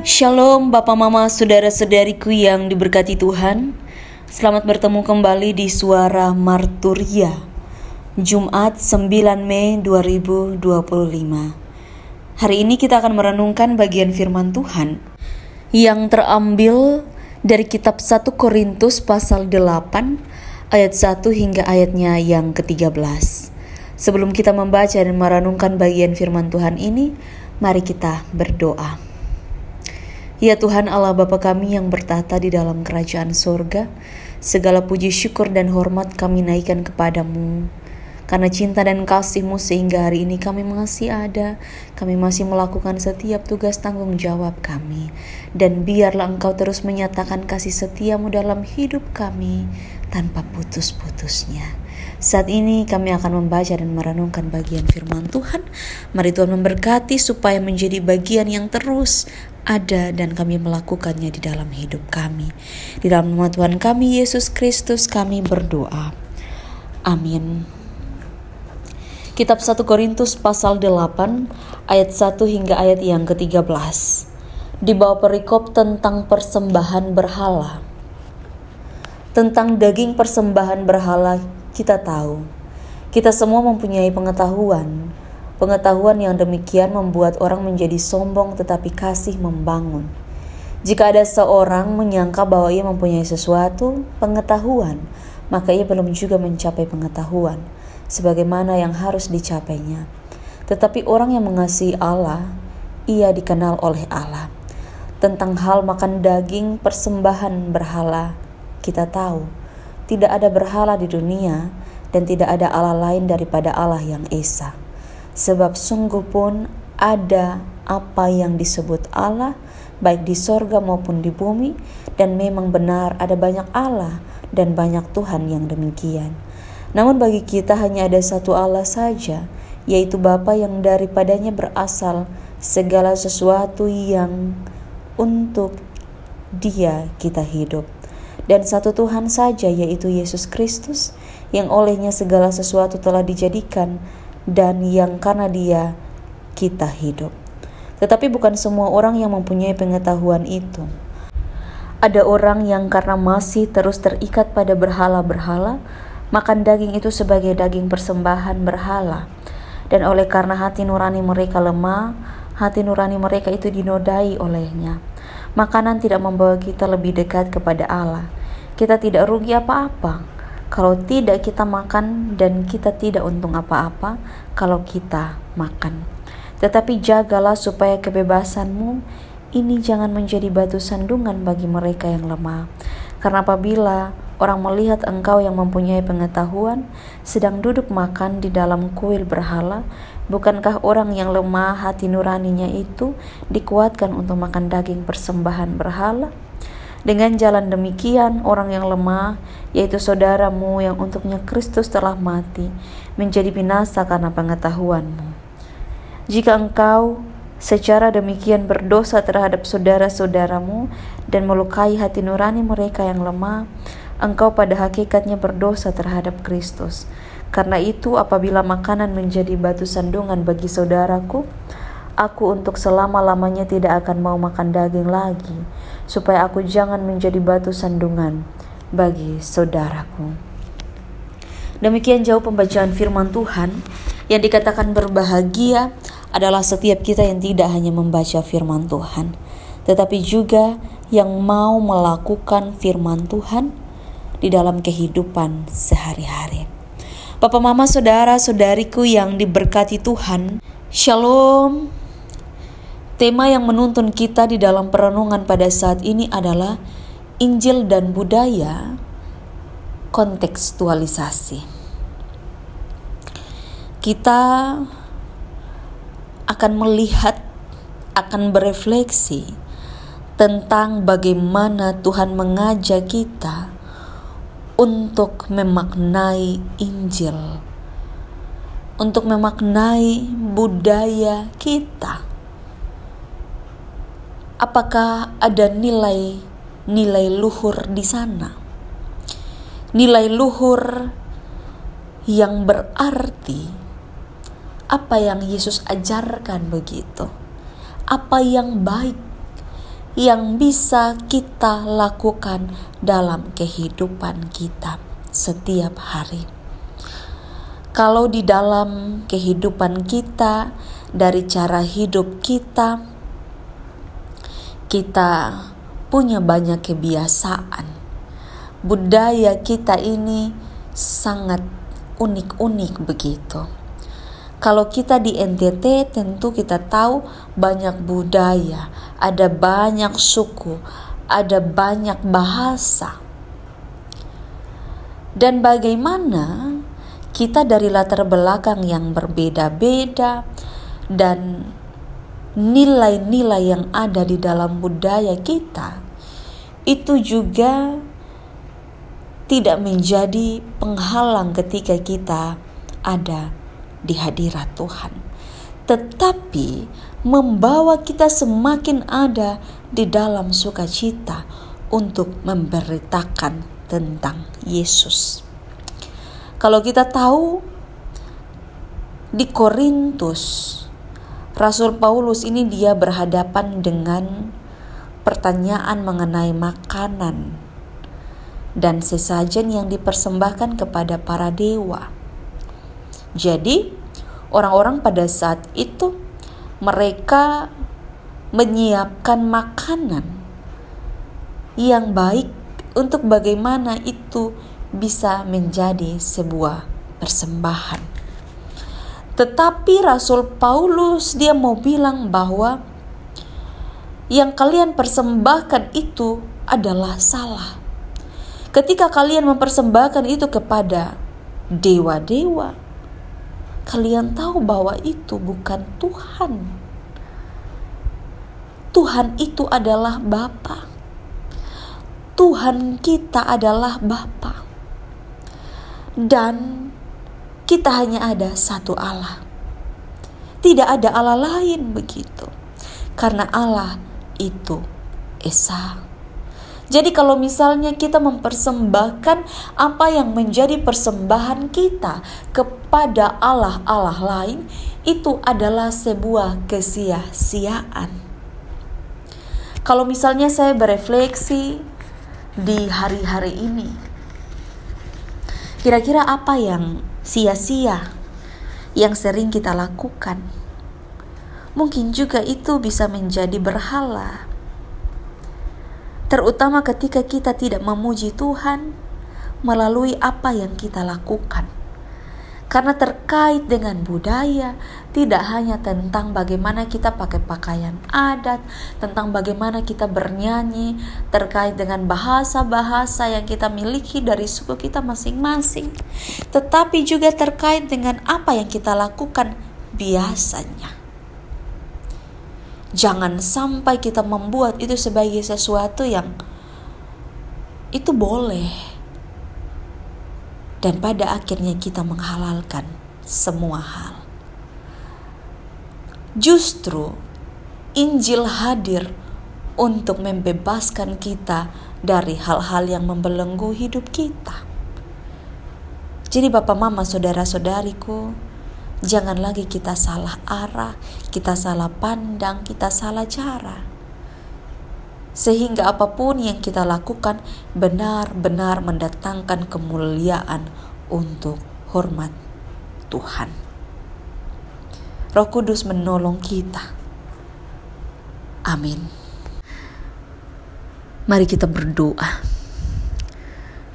Shalom Bapak Mama Saudara-saudariku yang diberkati Tuhan. Selamat bertemu kembali di Suara Marturia Jumat 9 Mei 2025. Hari ini kita akan merenungkan bagian firman Tuhan yang terambil dari kitab 1 Korintus pasal 8 ayat 1 hingga ayatnya yang ke-13. Sebelum kita membaca dan merenungkan bagian firman Tuhan ini, mari kita berdoa. Ya Tuhan Allah Bapa kami yang bertahta di dalam kerajaan sorga, segala puji syukur dan hormat kami naikkan kepadamu. Karena cinta dan kasih-Mu sehingga hari ini kami masih ada, kami masih melakukan setiap tugas tanggung jawab kami. Dan biarlah Engkau terus menyatakan kasih setia-Mu dalam hidup kami tanpa putus-putusnya. Saat ini kami akan membaca dan merenungkan bagian firman Tuhan. Mari Tuhan memberkati supaya menjadi bagian yang terus ada dan kami melakukannya di dalam hidup kami. Di dalam nama Tuhan kami Yesus Kristus kami berdoa. Amin. Kitab 1 Korintus pasal 8 ayat 1 hingga ayat yang ke-13. Di bawah perikop tentang persembahan berhala. Tentang daging persembahan berhala kita tahu. Kita semua mempunyai pengetahuan. Pengetahuan yang demikian membuat orang menjadi sombong tetapi kasih membangun. Jika ada seorang menyangka bahwa ia mempunyai sesuatu pengetahuan, maka ia belum juga mencapai pengetahuan sebagaimana yang harus dicapainya. Tetapi orang yang mengasihi Allah, ia dikenal oleh Allah. Tentang hal makan daging persembahan berhala, kita tahu tidak ada berhala di dunia dan tidak ada Allah lain daripada Allah yang Esa. Sebab sungguh pun ada apa yang disebut Allah, baik di sorga maupun di bumi, dan memang benar ada banyak Allah dan banyak Tuhan yang demikian. Namun bagi kita hanya ada satu Allah saja, yaitu Bapa yang daripadanya berasal segala sesuatu yang untuk Dia kita hidup. Dan satu Tuhan saja, yaitu Yesus Kristus, yang olehnya segala sesuatu telah dijadikan dan yang karena Dia kita hidup. Tetapi bukan semua orang yang mempunyai pengetahuan itu. Ada orang yang karena masih terus terikat pada berhala-berhala, makan daging itu sebagai daging persembahan berhala. Dan oleh karena hati nurani mereka lemah, hati nurani mereka itu dinodai olehnya. Makanan tidak membawa kita lebih dekat kepada Allah. Kita tidak rugi apa-apa kalau tidak kita makan, dan kita tidak untung apa-apa kalau kita makan. Tetapi jagalah supaya kebebasanmu ini jangan menjadi batu sandungan bagi mereka yang lemah. Karena apabila orang melihat engkau yang mempunyai pengetahuan sedang duduk makan di dalam kuil berhala, bukankah orang yang lemah hati nuraninya itu dikuatkan untuk makan daging persembahan berhala? Dengan jalan demikian, orang yang lemah, yaitu saudaramu yang untuknya Kristus telah mati, menjadi binasa karena pengetahuanmu. Jika engkau secara demikian berdosa terhadap saudara-saudaramu dan melukai hati nurani mereka yang lemah, engkau pada hakikatnya berdosa terhadap Kristus. Karena itu, apabila makanan menjadi batu sandungan bagi saudaraku, aku untuk selama-lamanya tidak akan mau makan daging lagi, supaya aku jangan menjadi batu sandungan bagi saudaraku. Demikian jauh pembacaan firman Tuhan. Yang dikatakan berbahagia adalah setiap kita yang tidak hanya membaca firman Tuhan, tetapi juga yang mau melakukan firman Tuhan di dalam kehidupan sehari-hari. Bapak, Mama, Saudara-saudariku yang diberkati Tuhan, Shalom. Tema yang menuntun kita di dalam perenungan pada saat ini adalah Injil dan budaya kontekstualisasi. Kita akan melihat, akan berefleksi tentang bagaimana Tuhan mengajak kita untuk memaknai Injil, untuk memaknai budaya kita. Apakah ada nilai luhur di sana? Nilai luhur yang berarti apa yang Yesus ajarkan begitu. Apa yang baik yang bisa kita lakukan dalam kehidupan kita setiap hari. Kalau di dalam kehidupan kita, dari cara hidup kita punya banyak kebiasaan. Budaya kita ini sangat unik-unik begitu. Kalau kita di NTT tentu kita tahu banyak budaya, ada banyak suku, ada banyak bahasa. Dan bagaimana kita dari latar belakang yang berbeda-beda dan nilai-nilai yang ada di dalam budaya kita itu juga tidak menjadi penghalang ketika kita ada di hadirat Tuhan, tetapi membawa kita semakin ada di dalam sukacita untuk memberitakan tentang Yesus. Kalau kita tahu di Korintus, Rasul Paulus ini dia berhadapan dengan pertanyaan mengenai makanan dan sesajen yang dipersembahkan kepada para dewa. Jadi orang-orang pada saat itu mereka menyiapkan makanan yang baik untuk bagaimana itu bisa menjadi sebuah persembahan. Tetapi Rasul Paulus dia mau bilang bahwa yang kalian persembahkan itu adalah salah. Ketika kalian mempersembahkan itu kepada dewa-dewa, kalian tahu bahwa itu bukan Tuhan. Tuhan itu adalah Bapa. Tuhan kita adalah Bapa. Dan kita hanya ada satu Allah. Tidak ada Allah lain begitu. Karena Allah itu Esa. Jadi kalau misalnya kita mempersembahkan apa yang menjadi persembahan kita kepada Allah-Allah lain, itu adalah sebuah kesia-siaan. Kalau misalnya saya berefleksi di hari-hari ini, kira-kira apa yang sia-sia yang sering kita lakukan? Mungkin juga itu bisa menjadi berhala. Terutama ketika kita tidak memuji Tuhan melalui apa yang kita lakukan. Karena terkait dengan budaya, tidak hanya tentang bagaimana kita pakai pakaian adat, tentang bagaimana kita bernyanyi, terkait dengan bahasa-bahasa yang kita miliki dari suku kita masing-masing, tetapi juga terkait dengan apa yang kita lakukan biasanya. Jangan sampai kita membuat itu sebagai sesuatu yang itu boleh. Dan pada akhirnya kita menghalalkan semua hal. Justru Injil hadir untuk membebaskan kita dari hal-hal yang membelenggu hidup kita. Jadi Bapak, Mama, Saudara-saudariku, jangan lagi kita salah arah, kita salah pandang, kita salah cara. Sehingga apapun yang kita lakukan benar-benar mendatangkan kemuliaan untuk hormat Tuhan. Roh Kudus menolong kita. Amin. Mari kita berdoa.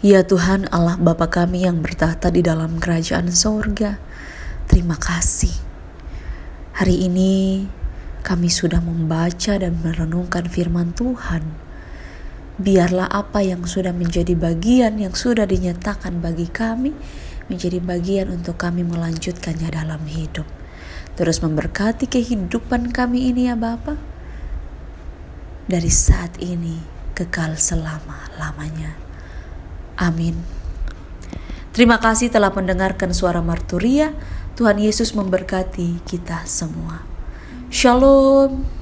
Ya Tuhan Allah Bapa kami yang bertahta di dalam kerajaan sorga, terima kasih. Hari ini kami sudah membaca dan merenungkan firman Tuhan. Biarlah apa yang sudah menjadi bagian yang sudah dinyatakan bagi kami, menjadi bagian untuk kami melanjutkannya dalam hidup. Terus memberkati kehidupan kami ini ya Bapa. Dari saat ini kekal selama-lamanya. Amin. Terima kasih telah mendengarkan suara Marturia. Tuhan Yesus memberkati kita semua. Shalom.